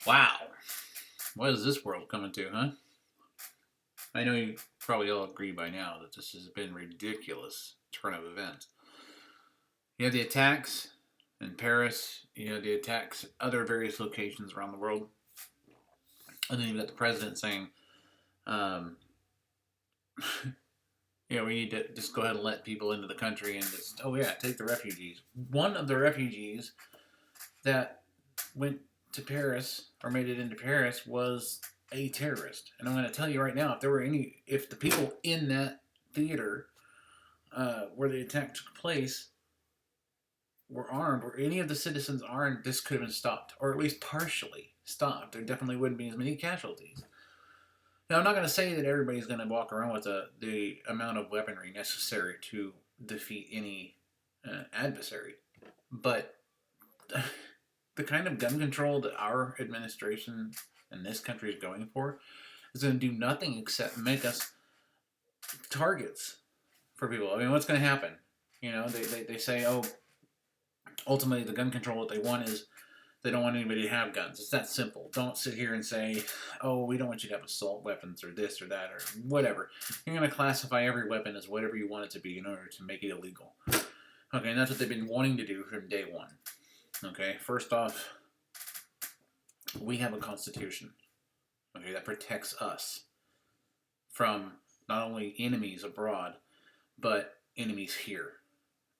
Wow. What is this world coming to, huh? I know you probably all agree by now that this has been a ridiculous turn of events. You had the attacks in Paris, you had the attacks at other various locations around the world, and then you got the president saying, um, we need to just go ahead and let people into the country and just, oh yeah, take the refugees. One of the refugees that went to Paris or made it into Paris was a terrorist. And I'm going to tell you right now, if the people in that theater where the attack took place were armed, or any of the citizens armed, this could have been stopped, or at least partially stopped. There definitely wouldn't be as many casualties. Now, I'm not going to say that everybody's going to walk around with the amount of weaponry necessary to defeat any adversary, but the kind of gun control that our administration and this country is going for is going to do nothing except make us targets for people. I mean, what's going to happen? They say, oh, ultimately the gun control, what they want is they don't want anybody to have guns. It's that simple. Don't sit here and say, oh, we don't want you to have assault weapons or this or that or whatever. You're going to classify every weapon as whatever you want it to be in order to make it illegal. Okay, and that's what they've been wanting to do from day one. Okay, first off, we have a constitution, okay, that protects us from not only enemies abroad, but enemies here.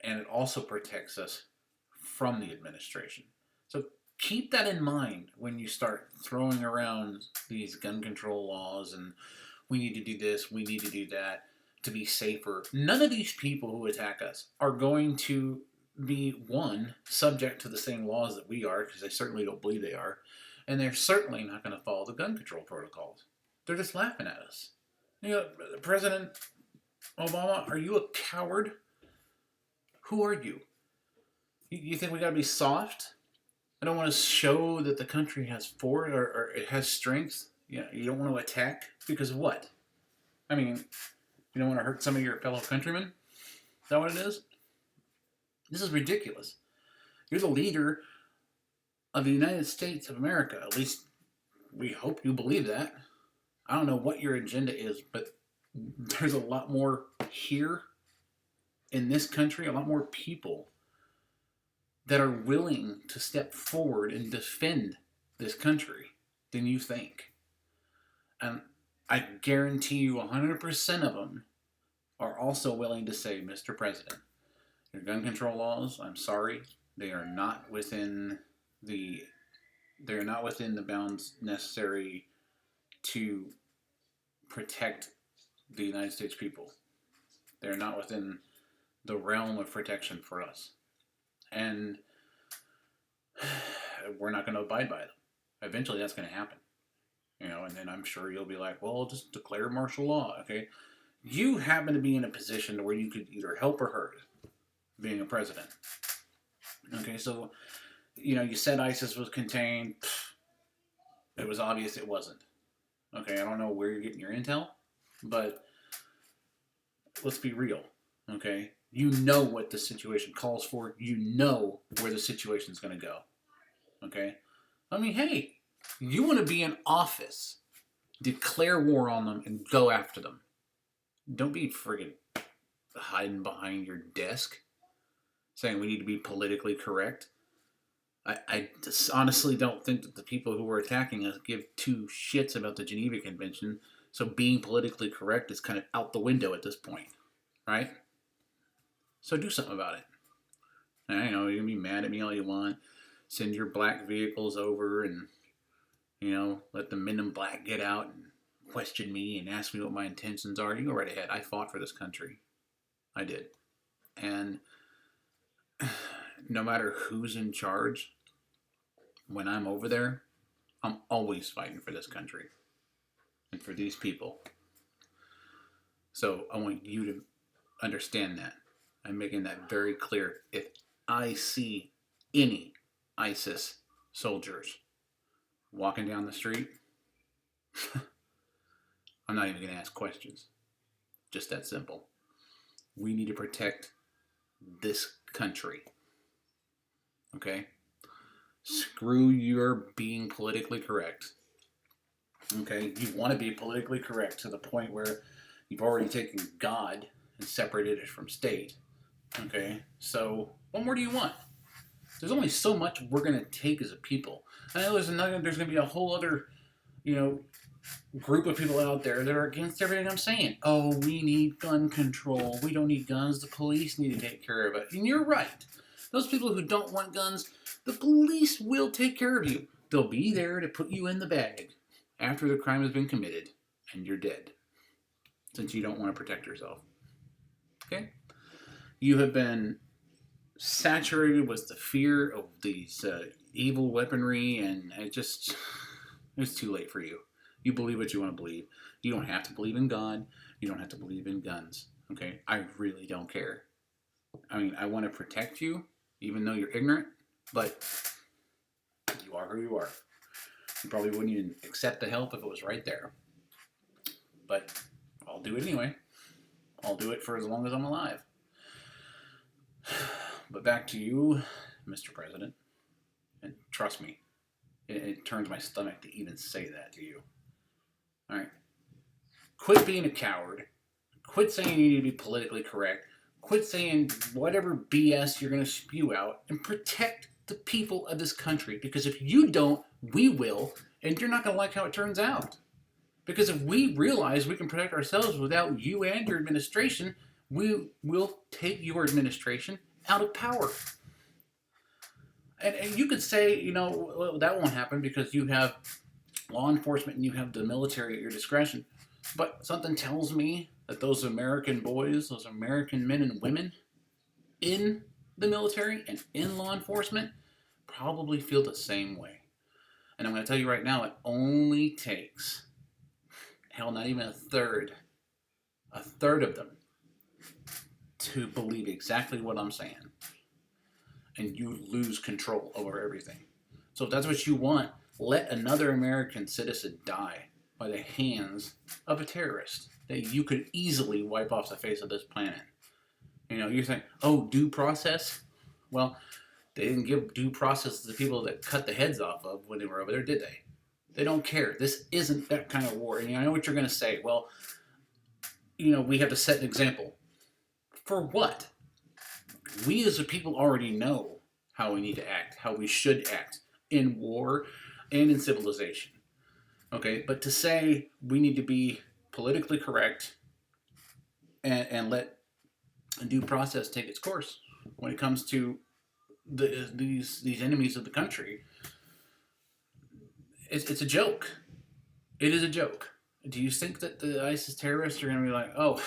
And it also protects us from the administration. So keep that in mind when you start throwing around these gun control laws and we need to do this, we need to do that to be safer. None of these people who attack us are going to be, one, subject to the same laws that we are, because they certainly don't believe they are, and they're certainly not going to follow the gun control protocols. They're just laughing at us. President Obama, are you a coward? Who are you? You think we got to be soft? I don't want to show that the country has force or it has strength. You don't want to attack because of what? I mean, you don't want to hurt some of your fellow countrymen? Is that what it is? This is ridiculous. You're the leader of the United States of America. At least we hope you believe that. I don't know what your agenda is, but there's a lot more here in this country, a lot more people that are willing to step forward and defend this country than you think. And I guarantee you 100% of them are also willing to say, Mr. President, your gun control laws, I'm sorry, they are not within the bounds necessary to protect the United States people. They're not within the realm of protection for us. And we're not going to abide by them. Eventually that's going to happen. And then I'm sure you'll be like, well, just declare martial law, okay? You happen to be in a position where you could either help or hurt being a president. Okay, so, you said ISIS was contained. It was obvious it wasn't. Okay, I don't know where you're getting your intel, but let's be real, okay? You know what the situation calls for. You know where the situation's going to go, okay? I mean, hey, you want to be in office, declare war on them and go after them. Don't be friggin' hiding behind your desk saying we need to be politically correct. I just honestly don't think that the people who are attacking us give two shits about the Geneva Convention, so being politically correct is kind of out the window at this point, right? So do something about it. I know you can be mad at me all you want. Send your black vehicles over and, let the men in black get out and question me and ask me what my intentions are. You go right ahead. I fought for this country. I did. And no matter who's in charge, when I'm over there, I'm always fighting for this country and for these people. So I want you to understand that. I'm making that very clear. If I see any ISIS soldiers walking down the street, I'm not even going to ask questions. Just that simple. We need to protect this country. Okay? Screw your being politically correct. Okay? You want to be politically correct to the point where you've already taken God and separated it from state. Okay? So, what more do you want? There's only so much we're going to take as a people. I know there's going to be a whole other, you know, group of people out there that are against everything I'm saying. Oh, we need gun control. We don't need guns. The police need to take care of it. And you're right. Those people who don't want guns, the police will take care of you. They'll be there to put you in the bag after the crime has been committed and you're dead, since you don't want to protect yourself. Okay? You have been saturated with the fear of these evil weaponry, and it's too late for you. You believe what you want to believe. You don't have to believe in God. You don't have to believe in guns. Okay? I really don't care. I mean, I want to protect you, even though you're ignorant, but you are who you are. You probably wouldn't even accept the help if it was right there. But I'll do it anyway. I'll do it for as long as I'm alive. But back to you, Mr. President. And trust me, it turns my stomach to even say that to you. All right. Quit being a coward. Quit saying you need to be politically correct. Quit saying whatever BS you're going to spew out, and protect the people of this country. Because if you don't, we will, and you're not going to like how it turns out. Because if we realize we can protect ourselves without you and your administration, we will take your administration out of power. And you could say, well, that won't happen because you have law enforcement and you have the military at your discretion. But something tells me that those American boys, those American men and women in the military and in law enforcement probably feel the same way. And I'm going to tell you right now, it only takes, hell, not even a third of them to believe exactly what I'm saying. And you lose control over everything. So if that's what you want, let another American citizen die by the hands of a terrorist that you could easily wipe off the face of this planet. You think, oh, due process? Well, they didn't give due process to the people that cut the heads off of when they were over there, did they? They don't care. This isn't that kind of war. And I know what you're going to say. Well, we have to set an example. For what? We as a people already know how we need to act, how we should act in war and in civilization. Okay, but to say we need to be politically correct and let due process take its course when it comes to these enemies of the country, it's a joke. It is a joke. Do you think that the ISIS terrorists are going to be like, oh,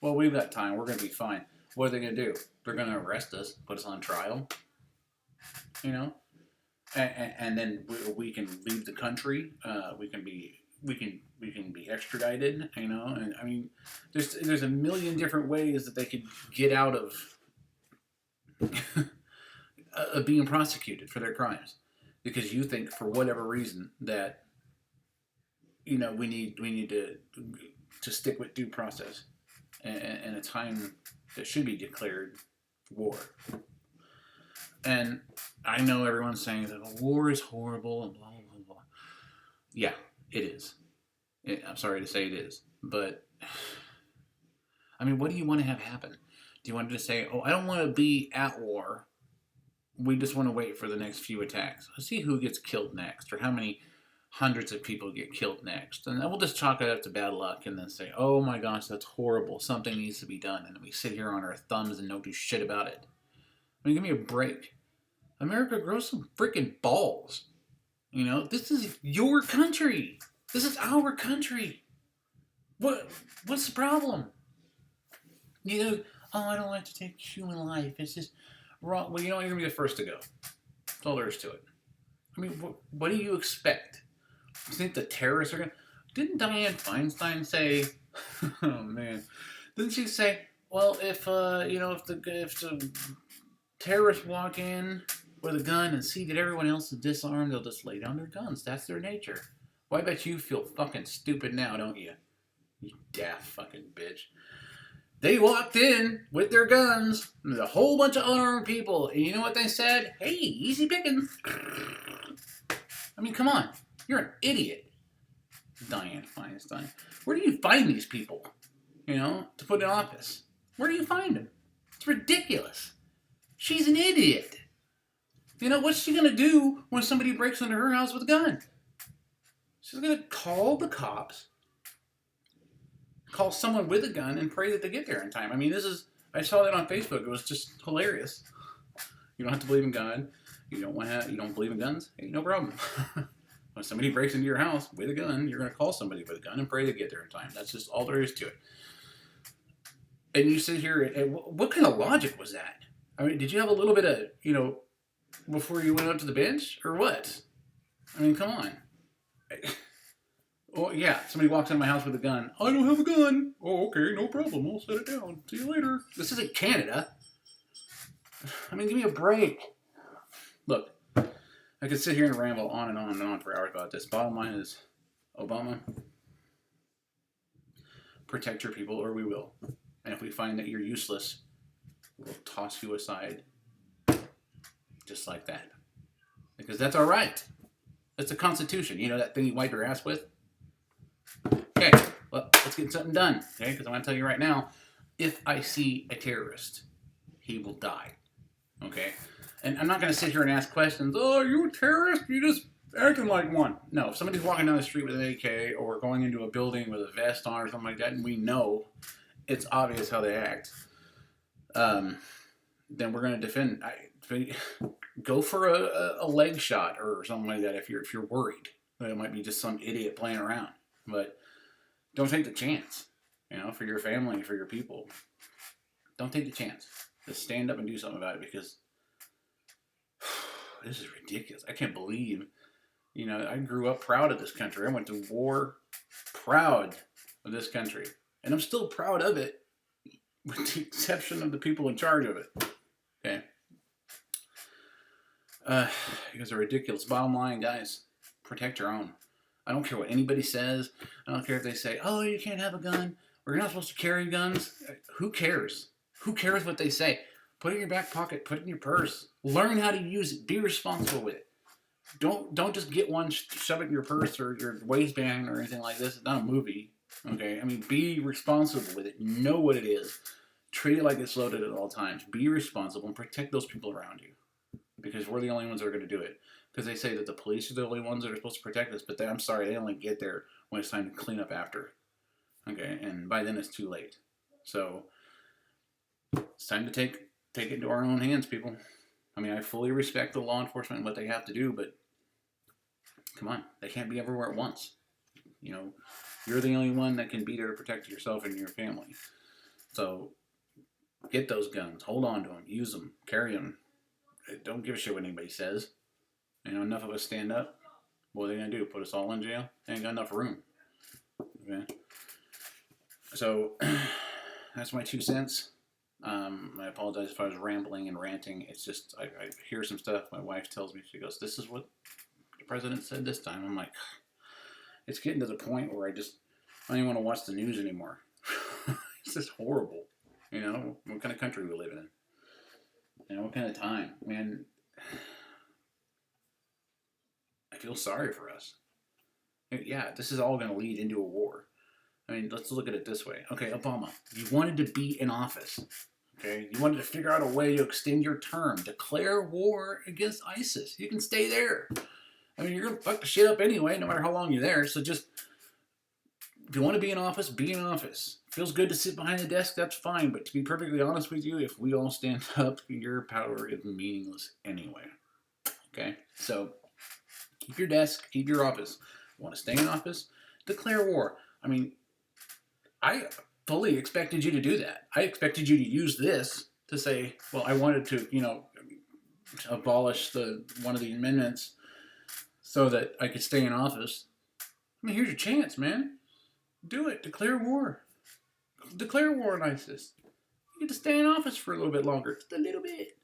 well, we've got time, we're going to be fine? What are they going to do? They're going to arrest us, put us on trial, and then we can leave the country. We can be extradited, And I mean, there's a million different ways that they could get out of of being prosecuted for their crimes, because you think for whatever reason that we need to stick with due process and a time that should be declared war. And I know everyone's saying that war is horrible and blah, blah, blah. Yeah, it is. I'm sorry to say it is. But, I mean, what do you want to have happen? Do you want to just say, oh, I don't want to be at war. We just want to wait for the next few attacks. Let's see who gets killed next, or how many hundreds of people get killed next. And then we'll just chalk it up to bad luck and then say, oh my gosh, that's horrible. Something needs to be done. And then we sit here on our thumbs and don't do shit about it. I mean, give me a break. America, grow some freaking balls. This is your country. This is our country. What's the problem? Oh, I don't like to take human life. It's just wrong. Well, you're going to be the first to go. That's all there is to it. I mean, what do you expect? You think the terrorists are going to... Didn't Dianne Feinstein say... oh, man. Didn't she say, well, if the terrorists walk in with a gun and see that everyone else is disarmed, they'll just lay down their guns. That's their nature. Well, I bet you feel fucking stupid now, don't you? You daft fucking bitch. They walked in with their guns, with a whole bunch of unarmed people, and you know what they said? Hey, easy pickings. I mean, come on. You're an idiot. Dianne Feinstein. Where do you find these people, to put in office? Where do you find them? It's ridiculous. She's an idiot. What's she going to do when somebody breaks into her house with a gun? She's going to call the cops, call someone with a gun, and pray that they get there in time. I mean, I saw that on Facebook. It was just hilarious. You don't have to believe in God. You don't believe in guns? Hey, no problem. When somebody breaks into your house with a gun, you're going to call somebody with a gun and pray they get there in time. That's just all there is to it. And you sit here, and what kind of logic was that? I mean, did you have a little bit of, before you went up to the bench, or what? I mean, come on. Oh, yeah, somebody walks into my house with a gun. I don't have a gun. Oh, okay, no problem. I'll set it down. See you later. This isn't Canada. I mean, give me a break. Look, I could sit here and ramble on and on and on for hours about this. Bottom line is, Obama, protect your people or we will. And if we find that you're useless, we'll toss you aside. Just like that. Because that's our right. That's the Constitution. You know that thing you wipe your ass with? Okay, well, let's get something done. Okay, because I'm going to tell you right now, if I see a terrorist, he will die. Okay? And I'm not going to sit here and ask questions. Oh, are you a terrorist? You just acting like one. No, if somebody's walking down the street with an AK or going into a building with a vest on or something like that, and we know it's obvious how they act, then we're going to defend. Go for a leg shot or something like that if you're worried that it might be just some idiot playing around. But don't take the chance, for your family, for your people. Don't take the chance. Just stand up and do something about it because this is ridiculous. I can't believe, I grew up proud of this country. I went to war proud of this country. And I'm still proud of it with the exception of the people in charge of it. Okay? You guys are ridiculous. Bottom line, guys, protect your own. I don't care what anybody says. I don't care if they say, oh, you can't have a gun, or you're not supposed to carry guns. Who cares? Who cares what they say? Put it in your back pocket. Put it in your purse. Learn how to use it. Be responsible with it. Don't just get one, shove it in your purse or your waistband or anything like this. It's not a movie. Okay? I mean, be responsible with it. Know what it is. Treat it like it's loaded at all times. Be responsible and protect those people around you. Because we're the only ones that are going to do it. Because they say that the police are the only ones that are supposed to protect us, but I'm sorry, they only get there when it's time to clean up after. Okay, and by then it's too late. So it's time to take it into our own hands, people. I mean, I fully respect the law enforcement and what they have to do, but come on, they can't be everywhere at once. You're the only one that can be there to protect yourself and your family. So get those guns, hold on to them, use them, carry them. Don't give a shit what anybody says. Enough of us stand up. What are they going to do? Put us all in jail? They ain't got enough room. Okay? So, that's my 2 cents. I apologize if I was rambling and ranting. It's just, I hear some stuff. My wife tells me, she goes, this is what the president said this time. I'm like, it's getting to the point where I don't even want to watch the news anymore. It's just horrible. What kind of country we live in. What kind of time. Man, I feel sorry for us. Yeah, this is all going to lead into a war. I mean, let's look at it this way. Okay, Obama, you wanted to be in office. Okay, you wanted to figure out a way to extend your term. Declare war against ISIS. You can stay there. I mean, you're going to fuck the shit up anyway, no matter how long you're there. So just, if you want to be in office, be in office. Feels good to sit behind the desk, that's fine. But to be perfectly honest with you, if we all stand up, your power is meaningless anyway. Okay, so keep your desk, keep your office. Want to stay in office? Declare war. I mean, I fully expected you to do that. I expected you to use this to say, well, I wanted to, abolish one of the amendments so that I could stay in office. I mean, here's your chance, man. Do it. Declare war. Declare war on ISIS. You get to stay in office for a little bit longer. Just a little bit.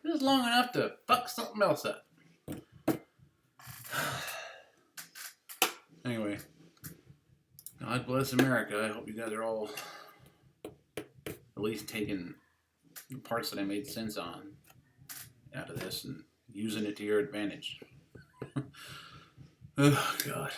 Just long enough to fuck something else up. Anyway, God bless America. I hope you guys are all at least taking the parts that I made sense on out of this and using it to your advantage. Oh, God.